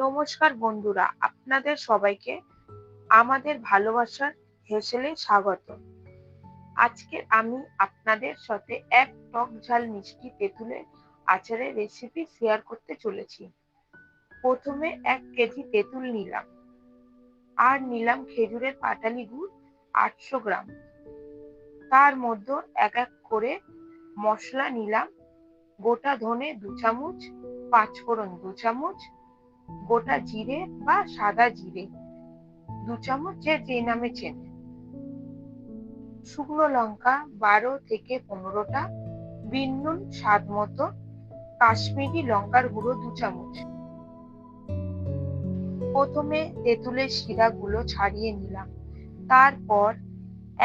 নমস্কার বন্ধুরা, আপনাদের সবাইকে আমাদের ভালোবাসার হেসেলে স্বাগত। আজকে আমি আপনাদের সাথে এক টক ঝাল মিষ্টি তেঁতুলের আচারের রেসিপি শেয়ার করতে চলেছি। প্রথমে 1 কেজি তেঁতুল নিলাম আর নিলাম খেজুরের পাটালি গুড় 800 গ্রাম। তার মধ্যে এক এক করে মশলা নিলাম। গোটা ধনে 2 চামচ, 5 ফোড়ন 2 চামচ, গোটা জিরে বা সাদা জিরে 2 চামচ, যে নামে চেনে, শুকনো লঙ্কা 12 থেকে 15টা, বিন নুন স্বাদ মতো, কাশ্মীরি লঙ্কার গুঁড়ো 2 চামচ। প্রথমে তেঁতুলের শিরাগুলো ছাড়িয়ে নিলাম। তারপর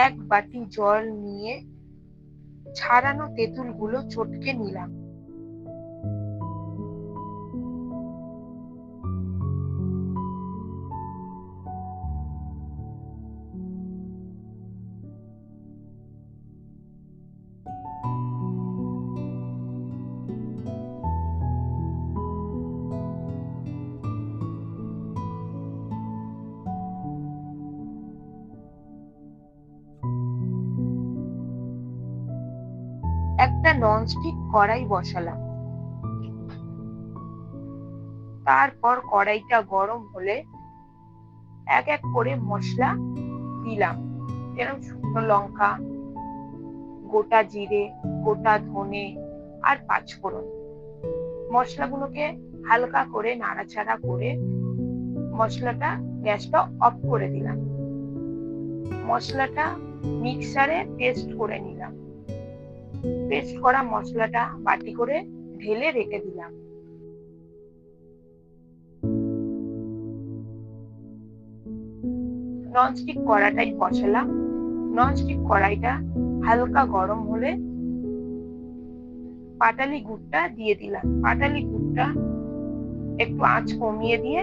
1 বাটি জল নিয়ে ছাড়ানো তেঁতুলগুলো চটকে নিলাম। একটা ননস্টিক কড়াই বসালাম। তারপর কড়াইটা গরম হলে এক এক করে মশলা দিলাম, যেরকম শুকনো লঙ্কা, গোটা জিরে, গোটা ধনে আর 5 ফোড়ন। মশলাগুলোকে হালকা করে নাড়াচাড়া করে মশলাটা গ্যাসটা অফ করে দিলাম। মশলাটা মিক্সারে পেস্ট করে নিলাম। পেস্ট করা মশলাটা বাটি করে ঢেলে রেখে দিলাম। ননস্টিক কড়াইটাই বসালাম। ননস্টিক কড়াইটা হালকা গরম হলে পাটালি গুড়টা দিয়ে দিলাম। পাটালি গুড়টা একটু আঁচ কমিয়ে দিয়ে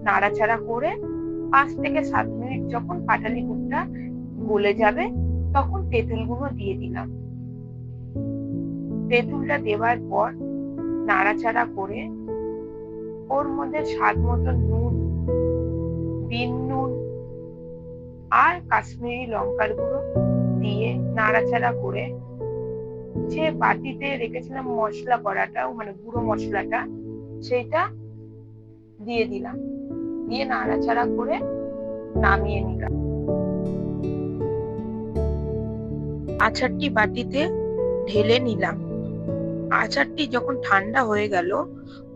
নাড়াচাড়া করে 5 থেকে 7 মিনিট যখন পাটালি গুড়টা গলে যাবে তখন তেঁতুলগুলো দিয়ে দিলাম। তেঁতুলটা দেওয়ার পর নাড়াচাড়া করে ওর মধ্যে স্বাদ মতো নুন, বিন নুন আর কাশ্মীরি লঙ্কার গুঁড়ো দিয়ে নাড়াচাড়া করে যে বাটিতে রেখেছিলাম মশলা করাটা, মানে গুঁড়ো মশলাটা, সেটা দিয়ে দিলাম। দিয়ে নাড়াচাড়া করে নামিয়ে নিলাম। আচারটি বাটিতে ঢেলে নিলাম। আচারটি যখন ঠান্ডা হয়ে গেল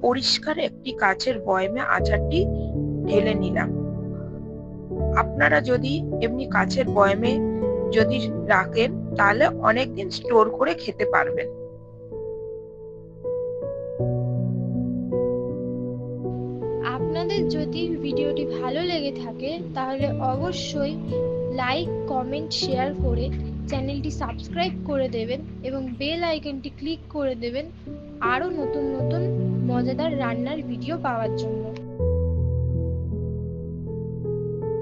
পরিষ্কার একটি কাচের বয়ামে আচারটি ঢেলে নিলাম। আপনারা যদি এমনি কাচের বয়ামে যদি রাখেন তাহলে অনেকদিন স্টোর করে খেতে পারবেন। আপনাদের যদি ভিডিওটি ভালো লেগে থাকে তাহলে অবশ্যই লাইক, কমেন্ট, শেয়ার করে চ্যানেলটি সাবস্ক্রাইব করে দেবেন এবং বেল আইকনটি ক্লিক করে দেবেন আরও নতুন নতুন মজাদার রান্নার ভিডিও পাওয়ার জন্য।